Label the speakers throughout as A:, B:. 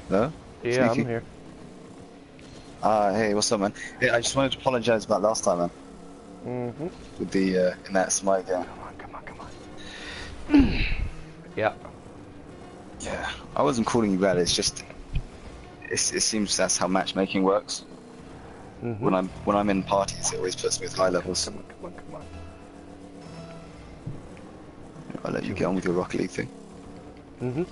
A: No?
B: Yeah, I'm
A: Sneaky?
B: here.
A: Hey, what's up, man? Hey, I just wanted to apologize about last time, man,
B: Mm-hmm.
A: with the, in that Smite game.
B: Come on, come on, come on. Yeah.
A: Yeah, I wasn't calling you bad, it's just, it seems that's how matchmaking works.
B: Mm-hmm.
A: When I'm in parties, it always puts me with high
B: Come on,
A: levels.
B: come on, come on, come on.
A: I'll let you
B: Two
A: get on with
B: minutes.
A: your Rocket League thing.
B: Mm-hmm.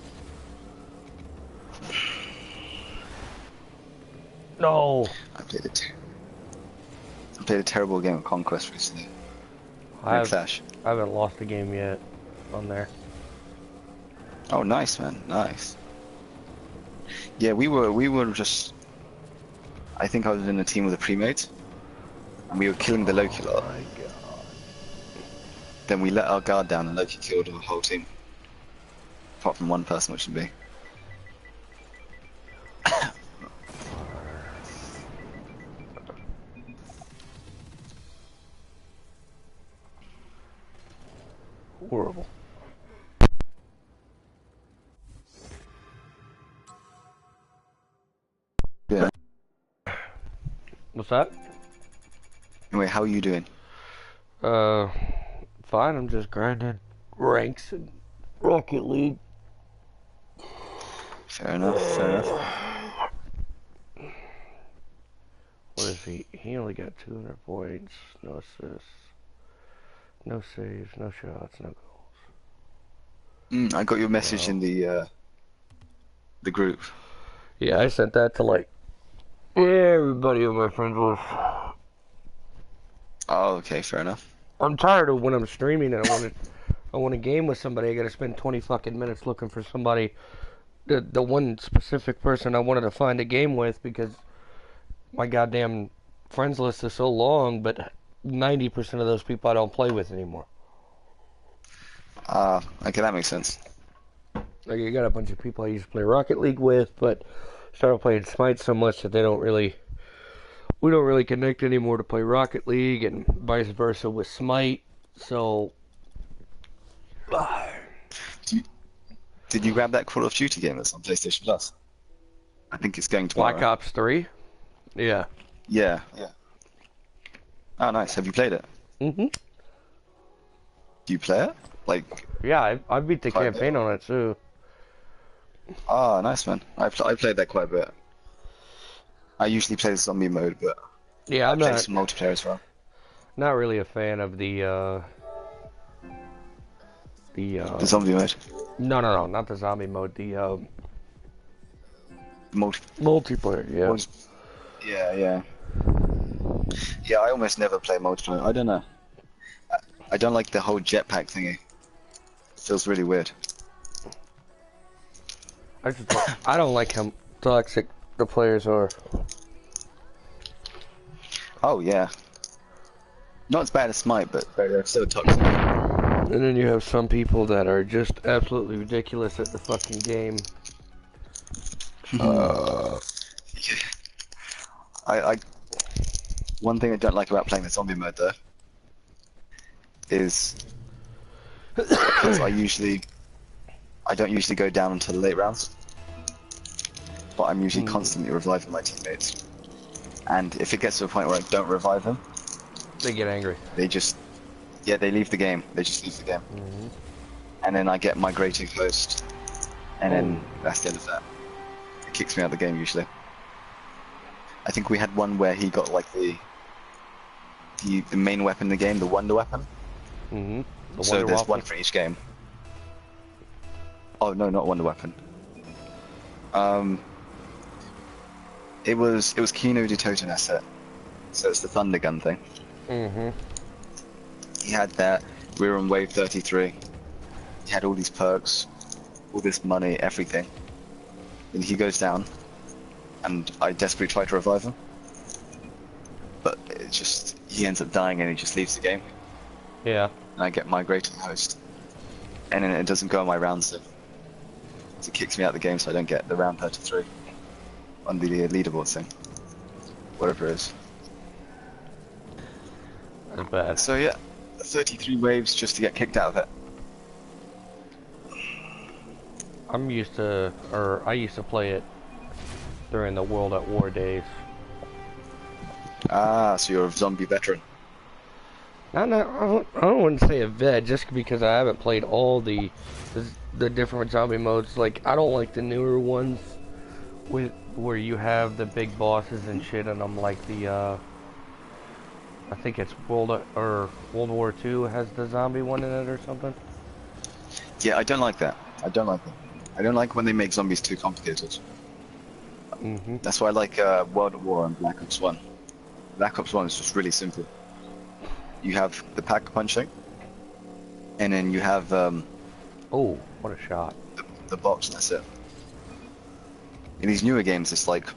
B: No.
A: I played a terrible game of Conquest recently. In a
B: I
A: clash.
B: haven't lost a game yet on there.
A: Oh, nice, man, nice. Yeah, we were just. I think I was in a team with a pre-mate, and we were killing the Loki
B: Oh
A: lot.
B: my god.
A: Then we let our guard down, and Loki killed our whole team, apart from one person, which would be.
B: Horrible.
A: Yeah.
B: What's that?
A: Anyway, how are you doing?
B: Uh, fine. I'm just grinding ranks in Rocket League.
A: Fair enough. Fair enough.
B: What is he? He only got 200 points. No assists. No saves. No shots. No goals.
A: I got your message
B: Well.
A: in the group.
B: Yeah, I sent that to like everybody on my friends list.
A: Oh, okay. Fair enough.
B: I'm tired of when I'm streaming and I want to game with somebody. I got to spend 20 fucking minutes looking for somebody, the one specific person I wanted to find a game with because my goddamn friends list is so long, but 90% of those people I don't play with anymore.
A: Okay, that makes sense.
B: Like you got a bunch of people I used to play Rocket League with, but started playing Smite so much that we don't really connect anymore to play Rocket League, and vice versa with Smite. So,
A: Did you, did you grab that Call of Duty game that's on PlayStation Plus? I think it's going
B: Black
A: tomorrow.
B: Ops 3, yeah.
A: Yeah. Yeah. Oh, nice. Have you played it?
B: Mhm.
A: Do you play it? Like
B: Yeah, I beat the
A: quite a bit?
B: campaign on it too.
A: Ah, nice, man. I played that quite a bit. I usually play the zombie mode, but
B: Yeah,
A: I
B: I'm
A: play
B: not
A: some multiplayer as well.
B: not really a fan of
A: The zombie mode.
B: No, not the zombie mode. The
A: Multi.
B: multiplayer. Yeah.
A: Yeah, yeah. Yeah, I almost never play multiplayer. I don't know. I don't like the whole jetpack thingy. It feels really weird.
B: I don't like how toxic the players are.
A: Oh yeah. Not as bad as Smite, but they're still toxic.
B: And then you have some people that are just absolutely ridiculous at the fucking game.
A: Yeah. I one thing I don't like about playing the zombie mode though is because I don't usually go down until the late rounds, but I'm usually constantly reviving my teammates. And if it gets to a point where I don't revive them,
B: They get angry.
A: they leave the game. They just leave the game. And then I get migrating host, and then that's the end of that. It kicks me out of the game usually. I think we had one where he got like the main weapon in the game, the wonder weapon. So there's
B: waffle.
A: one for each game. Oh no, not wonder weapon. It was Kino de Toten asset. So it's the thunder gun thing. He had that. We were on wave 33. He had all these perks, all this money, everything. And he goes down, and I desperately try to revive him. But he ends up dying and he just leaves the game.
B: Yeah.
A: And I get migrating host. And then it doesn't go on my round sim. So it kicks me out of the game so I don't get the round 33 on the leaderboard thing. Whatever it is.
B: That's bad.
A: So yeah, 33 waves just to get kicked out of it.
B: I used to play it during the World at War days.
A: Ah, so you're a zombie veteran.
B: I don't want to say a vet just because I haven't played all the different zombie modes. Like, I don't like the newer ones where you have the big bosses and shit in them, like the I think it's World War II has the zombie one in it or something.
A: Yeah, I don't like that. I don't like when they make zombies too complicated. That's why I like World at War and Black Ops 1. Black Ops 1 is just really simple. You have the pack punching, and then you have
B: oh, what a shot!
A: The box, and that's it. In these newer games, it's like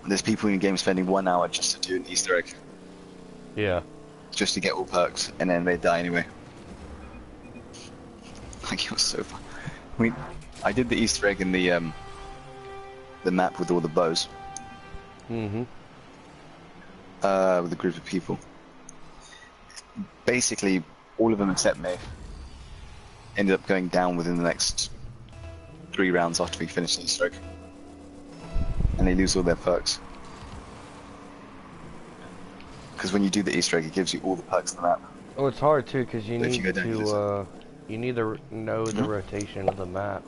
A: there's people in the game spending 1 hour just to do an Easter egg.
B: Yeah.
A: Just to get all perks, and then they die anyway. Like, it was so fun. I did the Easter egg in the map with all the bows. With a group of people. Basically, all of them except me ended up going down within the next 3 rounds after we finished the Easter egg. And they lose all their perks. Because when you do the Easter egg, it gives you all the perks on the map.
B: Oh, it's hard too because you need
A: to
B: you need to know the rotation of the map.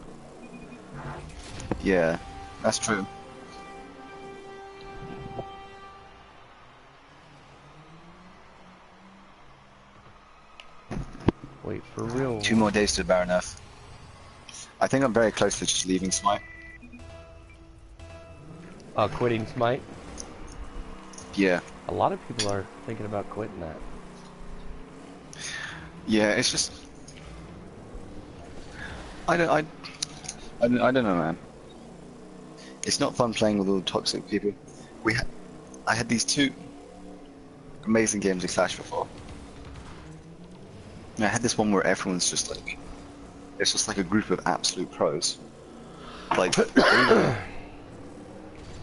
A: Yeah, that's true.
B: Wait, for real?
A: 2 more days to Baroneth. I think I'm very close to just leaving Smite.
B: Quitting Smite?
A: Yeah.
B: A lot of people are thinking about quitting that.
A: Yeah, it's just... I don't know, man. It's not fun playing with all the toxic people. I had these 2 amazing games of Clash before. And I had this one where everyone's just like... It's just like a group of absolute pros. Like,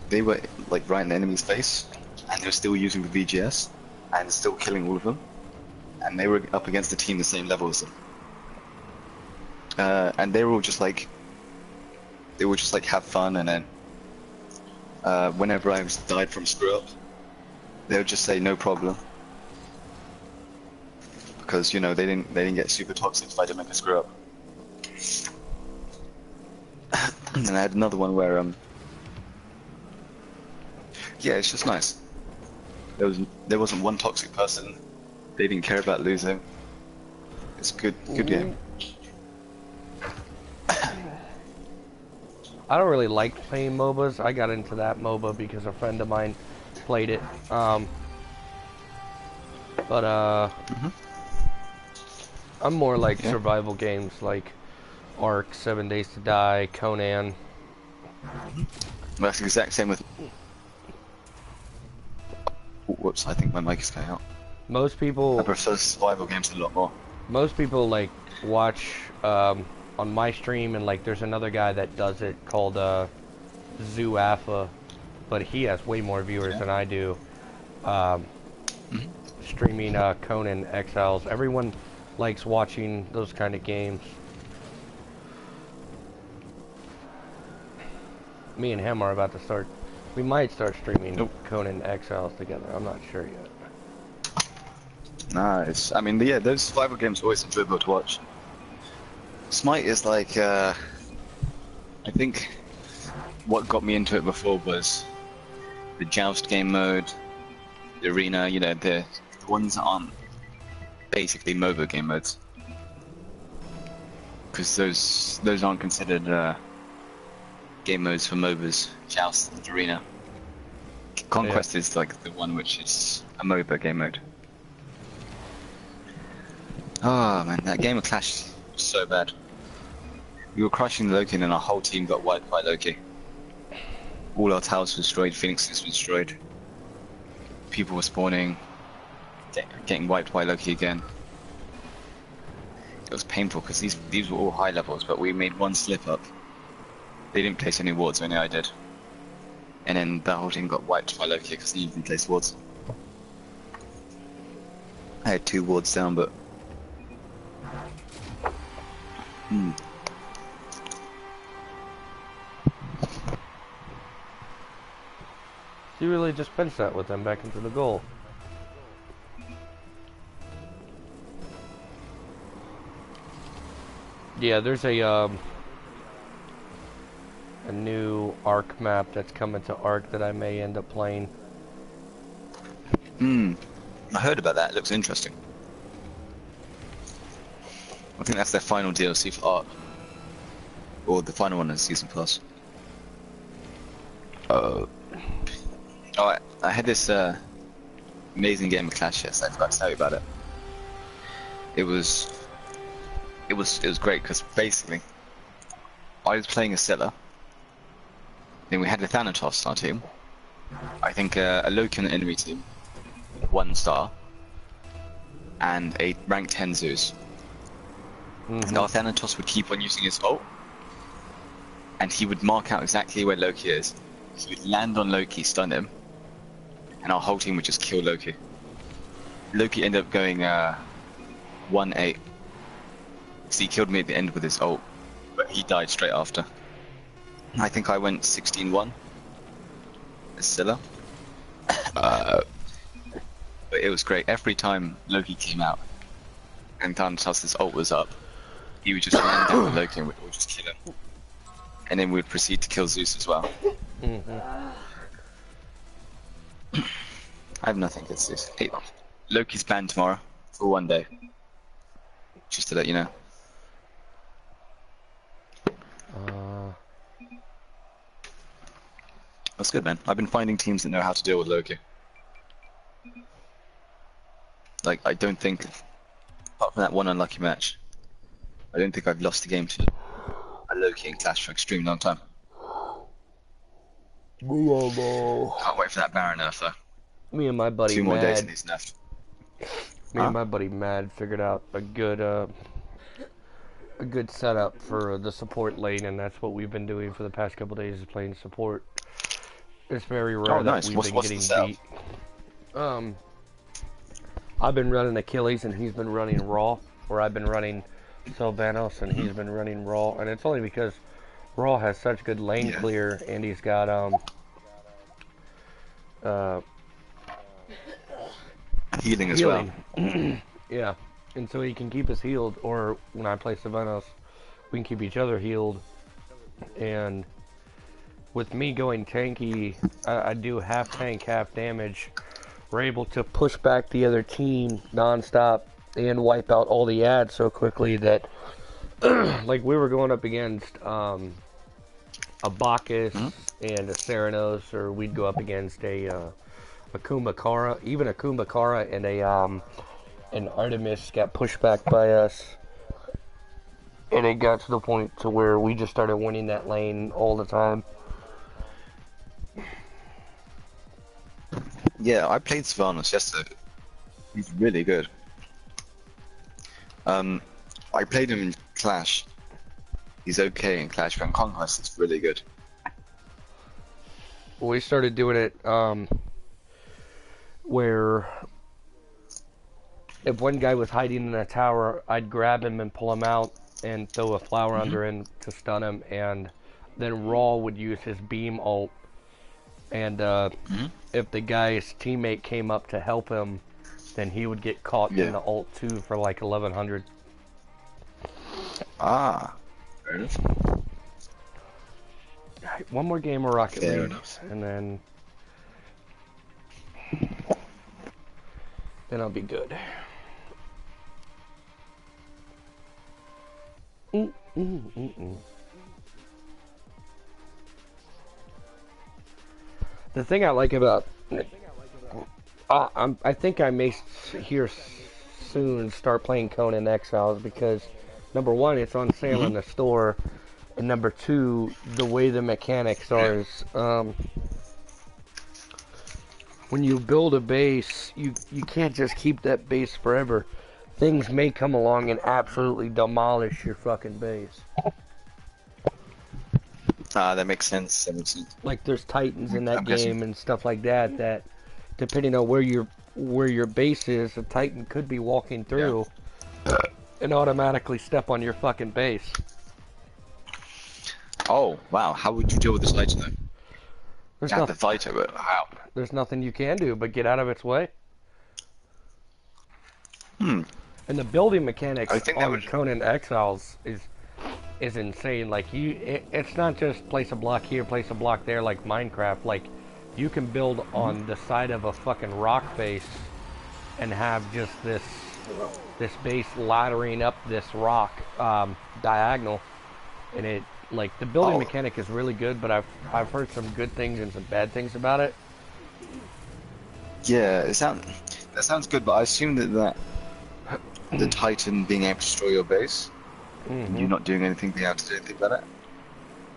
A: they were like right in the enemy's face, and they were still using the VGS, and still killing all of them. And they were up against a team the same level as them. And they were all just like... They would just like have fun, and then... whenever I died from screw up, they would just say no problem. Because, you know, they didn't get super toxic if I didn't make a screw up. And I had another one where yeah, it's just nice. There wasn't one toxic person. They didn't care about losing. It's a good game.
B: I don't really like playing MOBAs. I got into that MOBA because a friend of mine played it. I'm more like survival games like Ark, 7 Days to Die, Conan.
A: Well, that's the exact same with... Whoops, I think my mic is cutting out.
B: Most people...
A: I prefer survival games a lot more.
B: Most people like watch on my stream, and like there's another guy that does it called Zoo Alpha, but he has way more viewers than I do. Streaming Conan Exiles. Everyone likes watching those kind of games. Me and him are about to start. We might start streaming Conan Exiles together. I'm not sure yet.
A: Nice. I mean, yeah, those survival games are always enjoyable to watch. Smite is like, I think what got me into it before was the Joust game mode, the arena, you know, the ones that aren't basically MOBA game modes. Because those aren't considered game modes for MOBAs, Joust and arena. Conquest is like the one which is a MOBA game mode. Oh man, that game of Clash was so bad. We were crushing Loki and our whole team got wiped by Loki. All our towers were destroyed, Phoenixes were destroyed. People were spawning, getting wiped by Loki again. It was painful because these were all high levels, but we made one slip up. They didn't place any wards, only I did. And then the whole team got wiped by Loki because he didn't place wards. I had 2 wards down, but...
B: You really just bench that with them back into the goal. Yeah, there's a new Ark map that's coming to Ark that I may end up playing.
A: I heard about that. It looks interesting. I think that's their final DLC for Ark. Or the final one in Season Plus. I had this amazing game of Clash yesterday. I forgot to tell you about it. It was great because basically I was playing a Scylla. Then we had a Thanatos on our team. I think a Loki on the enemy team, 1 star, and a rank 10 Zeus. And our Thanatos would keep on using his ult, and he would mark out exactly where Loki is. He would land on Loki, stun him, and our whole team would just kill Loki. Loki ended up going 1-8. So he killed me at the end with his ult, but he died straight after. I think I went 16-1 as Scylla. But it was great. Every time Loki came out and Thanatos' ult was up, he would just land down with Loki and we'd all just kill him. And then we'd proceed to kill Zeus as well. I have nothing against Zeus. Hey, Loki's banned tomorrow for 1 day. Just to let you know. That's good, man. I've been finding teams that know how to deal with Loki. Like, I don't think, apart from that one unlucky match, I don't think I've lost a game to a Loki in Clash for an extremely long time. Can't wait for that Baron nerf though.
B: Me and my buddy
A: 2 more
B: Mad,
A: days and he's nerfed.
B: Me and my buddy Mad figured out a good setup for the support lane, and that's what we've been doing for the past couple days, is playing support. It's very rare that we've been getting beat. I've been running Achilles and he's been running Raw, or I've been running Sylvanos and he's been running Raw, and it's only because Raw has such good lane clear, and he's got
A: healing as well.
B: Yeah, and so he can keep us healed, or when I play Sylvanos, we can keep each other healed. And with me going tanky, I do half tank, half damage. We're able to push back the other team non-stop and wipe out all the ads so quickly that, like, we were going up against a Bacchus
A: Hmm?
B: and a Ceranos, or we'd go up against a Kumbhakara, even a Kumbhakara and an Artemis got pushed back by us, and it got to the point to where we just started winning that lane all the time.
A: Yeah, I played Sylvanas yesterday. He's really good. I played him in Clash. He's okay in Clash, but in Conquest, it's really good.
B: We started doing it where if one guy was hiding in a tower, I'd grab him and pull him out and throw a flower under him to stun him, and then Raw would use his beam ult, and if the guy's teammate came up to help him, then he would get caught in
A: Yeah.
B: the ult too for like 1100.
A: Ah, fair enough.
B: Alright, one more game of Rocket
A: Fair
B: League,
A: enough.
B: and then I'll be good. The thing I like about I think I may here soon start playing Conan Exiles because number one, it's on sale in the store, and number two, the way the mechanics are is when you build a base, you can't just keep that base forever. Things may come along and absolutely demolish your fucking base.
A: Ah, that makes sense. That makes sense.
B: Like there's titans in that
A: I'm guessing.
B: game and stuff like that that depending on where your base is, a titan could be walking through and automatically step on your fucking base.
A: Oh, wow. How would you deal with this later, though?
B: There's
A: You have to
B: nothing
A: fight it, but how?
B: there's nothing you can do but get out of its way.
A: Hmm.
B: And the building mechanics
A: I think that
B: on
A: would.
B: Conan Exiles is insane. Like it's not just place a block here, place a block there like Minecraft. Like you can build on the side of a fucking rock face and have just this base laddering up this rock diagonal, and it like the building
A: Oh.
B: mechanic is really good. But I've heard some good things and some bad things about it.
A: Yeah, that sounds good, but I assume that the Titan being able to destroy your base, and you not doing anything, being able to do anything about it,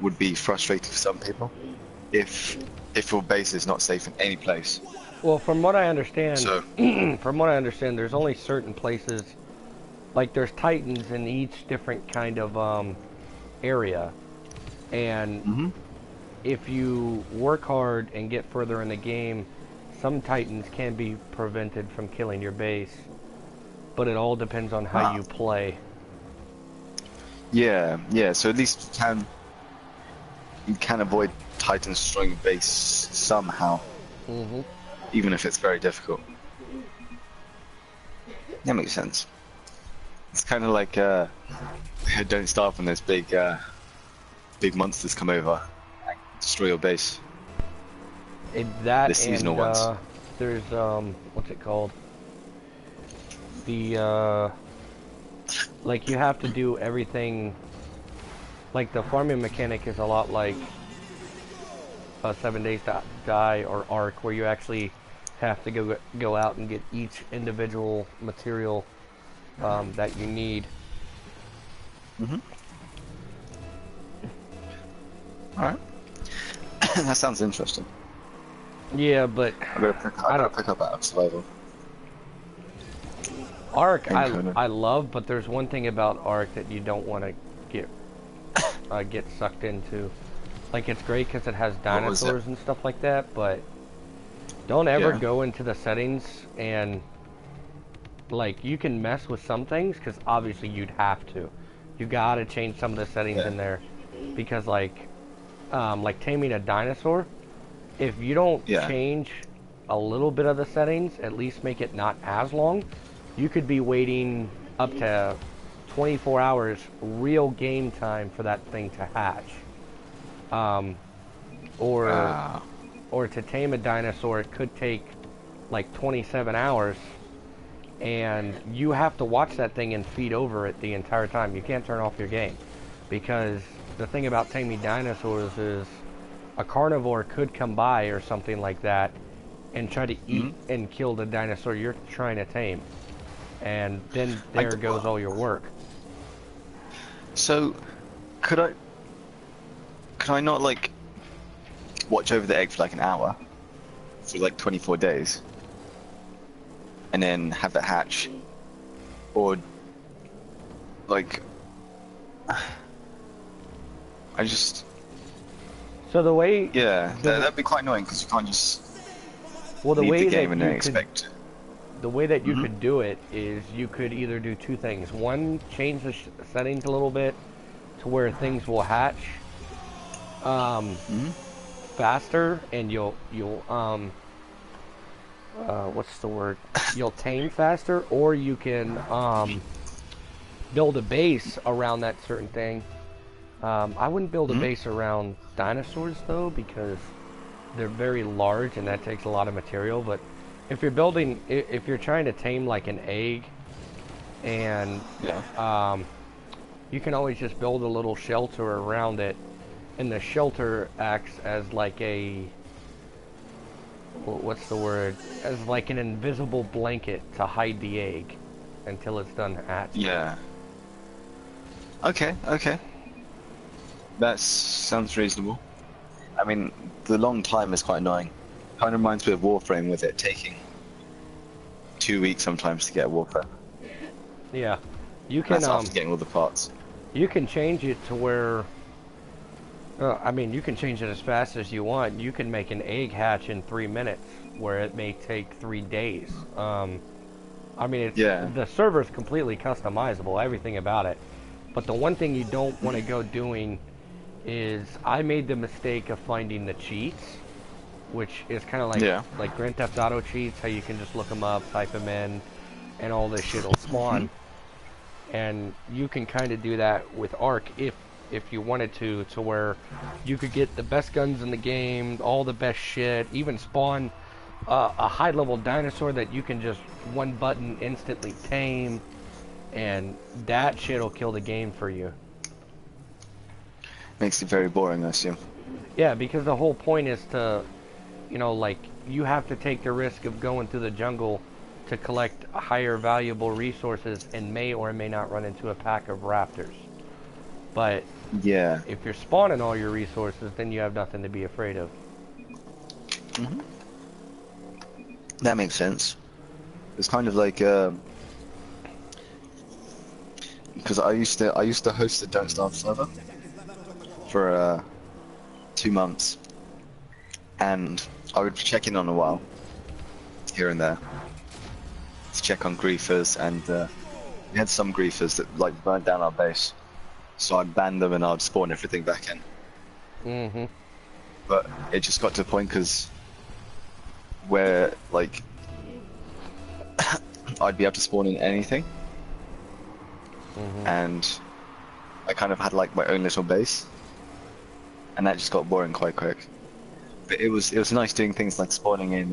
A: would be frustrating for some people. If your base is not safe in any place.
B: Well, from what I understand,
A: So,
B: from what I understand, there's only certain places, like there's titans in each different kind of area, and if you work hard and get further in the game, some titans can be prevented from killing your base, but it all depends on how you play.
A: yeah. So at least you can avoid Titans destroying your base somehow, even if it's very difficult. That makes sense. It's kind of like don't starve when there's big monsters come over and destroy your base.
B: That
A: The seasonal
B: and
A: ones.
B: there's what's it called? The like you have to do everything. Like the farming mechanic is a lot like 7 Days to Die or Ark, where you actually have to go out and get each individual material that you need.
A: Alright. That sounds interesting.
B: Yeah, but
A: I gotta pick up out of survival.
B: Ark
A: Conan.
B: I love, but there's one thing about Ark that you don't want to get sucked into. Like it's great because it has
A: What was it?
B: dinosaurs and stuff like that, but don't ever
A: Yeah.
B: go into the settings and like you can mess with some things because obviously you'd have to. You gotta change some of the settings in there because like taming a dinosaur, if you don't
A: Yeah.
B: change a little bit of the settings, at least make it not as long, you could be waiting up to 24 hours real game time for that thing to hatch. Or to tame a dinosaur, it could take like 27 hours, and you have to watch that thing and feed over it the entire time. You can't turn off your game, because the thing about taming dinosaurs is a carnivore could come by or something like that and try to eat and kill the dinosaur you're trying to tame, and then there goes all your work.
A: So, could I not like watch over the egg for like an hour for like 24 days, and then have it hatch, or like I just
B: So the way
A: that'd be quite annoying because you can't just
B: well the
A: leave
B: way
A: the game
B: that
A: and
B: you
A: then
B: could
A: expect.
B: the way that you could do it is you could either do two things. One, change the settings a little bit to where things will hatch faster, and you'll what's the word? You'll tame faster, or you can build a base around that certain thing. I wouldn't build a base around dinosaurs though, because they're very large and that takes a lot of material. But if you're trying to tame like an egg, and you can always just build a little shelter around it, and the shelter acts as like a, what's the word? As like an invisible blanket to hide the egg until it's done hatching.
A: Yeah. Okay. That sounds reasonable. I mean, the long time is quite annoying. Kind of reminds me of Warframe, with it taking 2 weeks sometimes to get a Warframe.
B: Yeah, you can
A: That's after getting all the parts.
B: you can change it to where. I mean, you can change it as fast as you want. You can make an egg hatch in 3 minutes, where it may take 3 days. I mean, the server's completely customizable, everything about it. But the one thing you don't want to go doing is, I made the mistake of finding the cheats, which is kind of like Grand Theft Auto cheats, how you can just look them up, type them in, and all this shit will spawn. And you can kind of do that with Ark if you wanted to where you could get the best guns in the game, all the best shit, even spawn a high-level dinosaur that you can just one button instantly tame, and that shit will kill the game for you.
A: Makes it very boring, I assume.
B: Yeah, because the whole point is to, like, you have to take the risk of going through the jungle to collect higher valuable resources, and may or may not run into a pack of raptors. But if you're spawning all your resources, then you have nothing to be afraid of.
A: That makes sense. It's kind of like because I used to host the Don't Starve server for 2 months, and I would check in on a while here and there to check on griefers, and we had some griefers that like burnt down our base, so I'd ban them and I'd spawn everything back in. But it just got to a point because where like I'd be able to spawn in anything, and I kind of had like my own little base, and that just got boring quite quick. But it was nice doing things like spawning in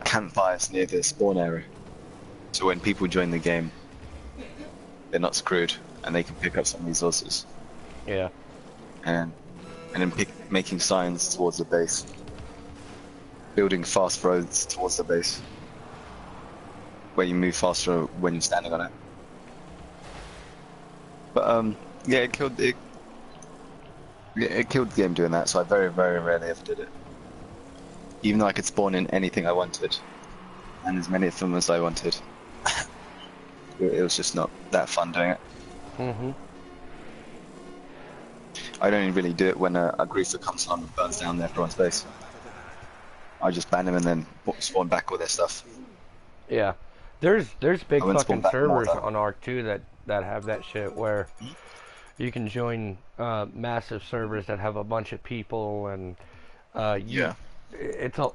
A: campfires near the spawn area, so when people join the game, they're not screwed and they can pick up some resources.
B: Yeah.
A: And then making signs towards the base, building fast roads towards the base, where you move faster when you're standing on it. But yeah, it killed the game doing that. So I very, very rarely ever did it. Even though I could spawn in anything I wanted, and as many of them as I wanted, it was just not that fun doing it. I don't really do it when a griefer comes along and burns down everyone's base. I just ban them and then spawn back all their stuff.
B: Yeah, there's big fucking servers on Ark too that have that shit where you can join massive servers that have a bunch of people, and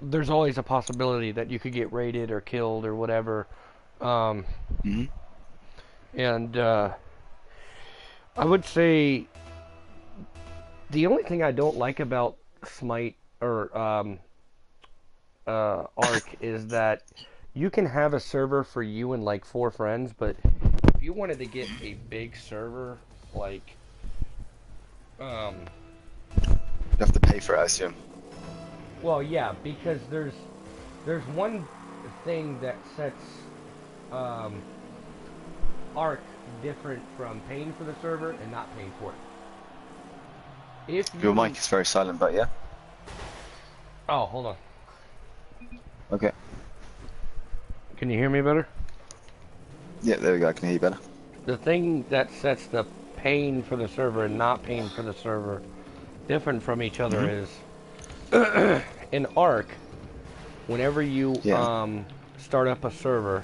B: there's always a possibility that you could get raided or killed or whatever. And I would say the only thing I don't like about Smite, or Ark is that you can have a server for you and like 4 friends, but if you wanted to get a big server, like, um,
A: You have to pay for it, I assume.
B: well, yeah, because there's one thing that sets um, Ark different from paying for the server and not paying for it. If
A: Your
B: you,
A: mic is very silent, but yeah.
B: oh, hold on,
A: Okay.
B: can you hear me better?
A: Yeah, there we go. I can hear you better.
B: The thing that sets the paying for the server and not paying for the server different from each other is in Ark, whenever you
A: Yeah.
B: start up a server,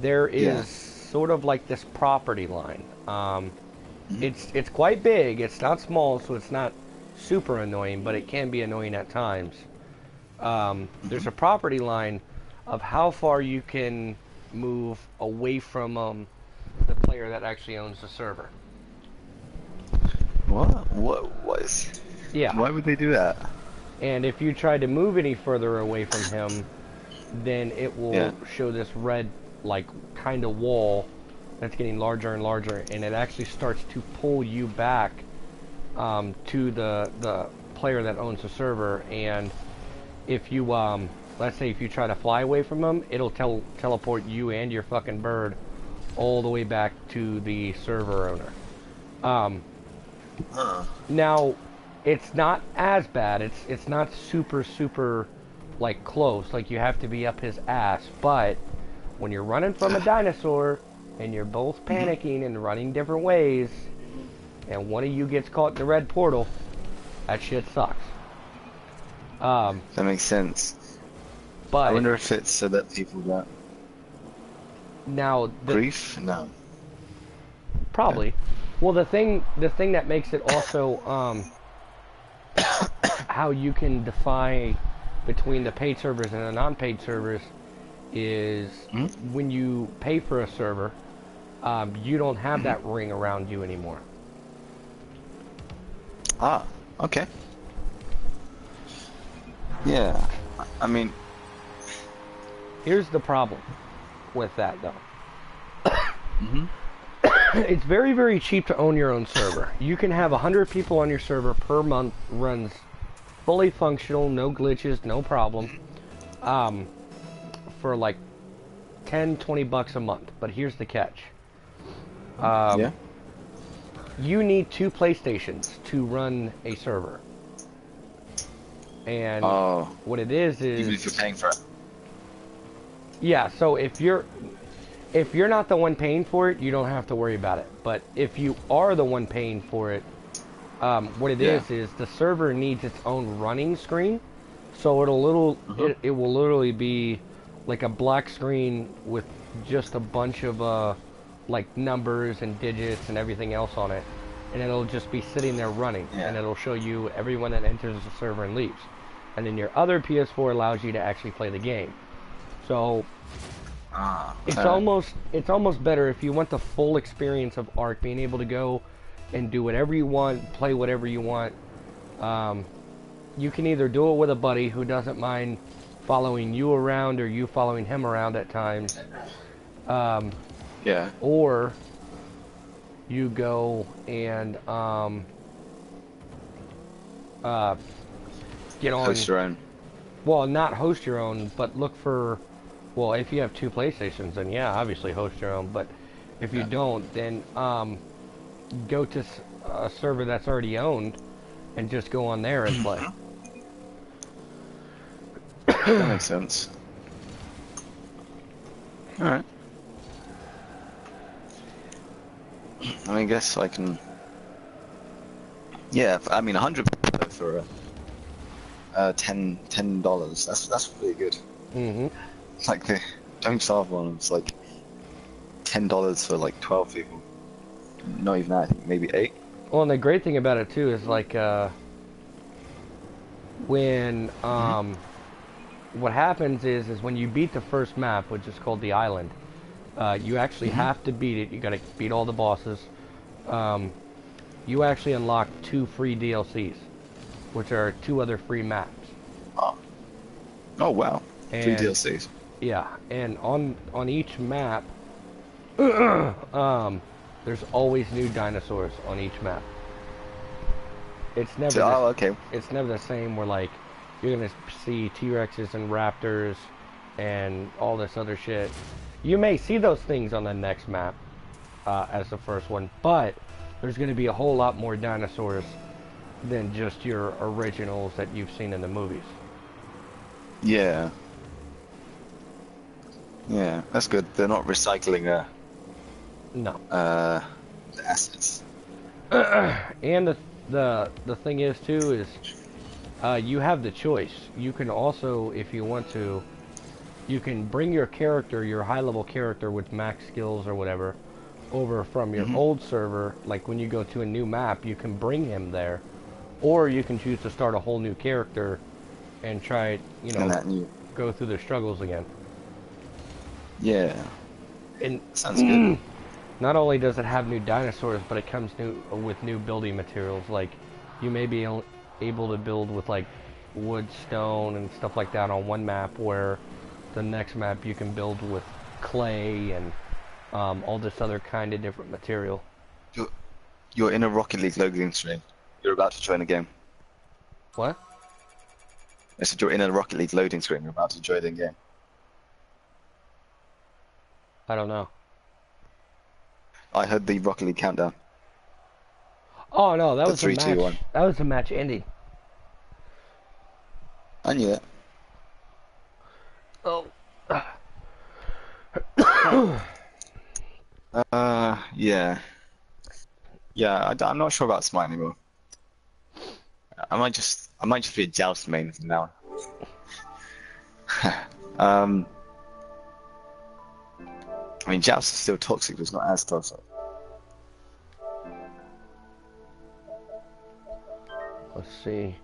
B: there
A: Yeah.
B: is sort of like this property line.
A: Mhm.
B: It's quite big. It's not small, so it's not super annoying, but it can be annoying at times. There's
A: Mhm.
B: a property line of how far you can move away from the player that actually owns the server.
A: What? What is?
B: Yeah,
A: Why would they do that?
B: and if you try to move any further away from him, then it
A: Yeah.
B: will show this red, like, kind of wall that's getting larger and larger, and it actually starts to pull you back to the player that owns the server. And if you let's say if you try to fly away from him, it'll teleport you and your fucking bird all the way back to the server owner. Um,
A: Huh.
B: Now, it's not as bad. It's not super like close. Like you have to be up his ass. But when you're running from a dinosaur and you're both panicking and running different ways, and one of you gets caught in the red portal, that shit sucks. Um,
A: That makes sense. I
B: but
A: wonder if it's so that people don't
B: now
A: grief. No. Yeah.
B: probably, well, the thing that makes it also how you can define between the paid servers and the non-paid servers is
A: Hmm?
B: when you pay for a server, you don't have that ring around you anymore.
A: Ah. Okay. Yeah. I mean.
B: Here's the problem with that, though.
A: Mhm.
B: It's very cheap to own your own server. You can have 100 people on your server per month, runs fully functional, no glitches, no problem, for like 10-20 bucks a month. But here's the catch.
A: Yeah.
B: You need 2 PlayStations to run a server. And
A: Oh.
B: what it is
A: Even if you're paying for it.
B: yeah, so if you're not the one paying for it, you don't have to worry about it. But if you are the one paying for it, what it
A: Yeah.
B: is the server needs its own running screen. So
A: Uh-huh.
B: it will literally be like a black screen with just a bunch of like numbers and digits and everything else on it, and it'll just be sitting there running,
A: Yeah.
B: and it'll show you everyone that enters the server and leaves. And then your other PS4 allows you to actually play the game. So
A: Ah.
B: it's almost better if you want the full experience of Ark, being able to go and do whatever you want, play whatever you want. You can either do it with a buddy who doesn't mind following you around or you following him around at times,
A: Yeah.
B: or you go and get on.
A: Host your own.
B: Well, not host your own, but look for. Well, if you have 2 PlayStations, then yeah, obviously host your own. But if you
A: Yeah.
B: don't, then go to a server that's already owned and just go on there and play.
A: That makes sense. All right. I guess I can. Yeah. I mean, 100 for $10. That's really good.
B: Hmm.
A: Like the Don't Starve one, it's like $10 for like 12 people. Not even that. I think maybe 8.
B: Well, and the great thing about it too is like when what happens is when you beat the first map, which is called the island, you actually have to beat it. You got to beat all the bosses. You actually unlock 2 free DLCs, which are 2 other free maps.
A: Oh. Oh wow, three
B: And
A: DLCs.
B: yeah, and on each map, there's always new dinosaurs on each map. It's never
A: So,
B: this.
A: oh okay.
B: It's never the same. Where like you're gonna see T-Rexes and Raptors and all this other shit. You may see those things on the next map as the first one, but there's gonna be a whole lot more dinosaurs than just your originals that you've seen in the movies.
A: Yeah, yeah, that's good. They're not recycling
B: No.
A: the assets.
B: And the thing is too is you have the choice. You can also, if you want to, you can bring your character, your high level character with max skills or whatever, over from your
A: Hmm.
B: old server. Like when you go to a new map, you can bring him there, or you can choose to start a whole new character and try,
A: And that new.
B: go through the struggles again.
A: Yeah,
B: And
A: sounds good.
B: not only does it have new dinosaurs, but it comes with new building materials. Like you may be able to build with like wood, stone, and stuff like that on one map, where the next map you can build with clay and all this other kind of different material.
A: You're, you're in a Rocket League loading screen. You're about to join a game.
B: What?
A: I said you're in a Rocket League loading screen. You're about to join the game.
B: I don't know.
A: I heard the Rocket League countdown.
B: Oh no, that
A: The
B: was the
A: three, two,
B: match.
A: one.
B: That was the match ending.
A: I knew that.
B: Oh.
A: Yeah. Yeah, I'm not sure about Smite anymore. I might just be a Joust main from now on. I mean, Joust is still toxic, but it's not as toxic.
B: Let's see.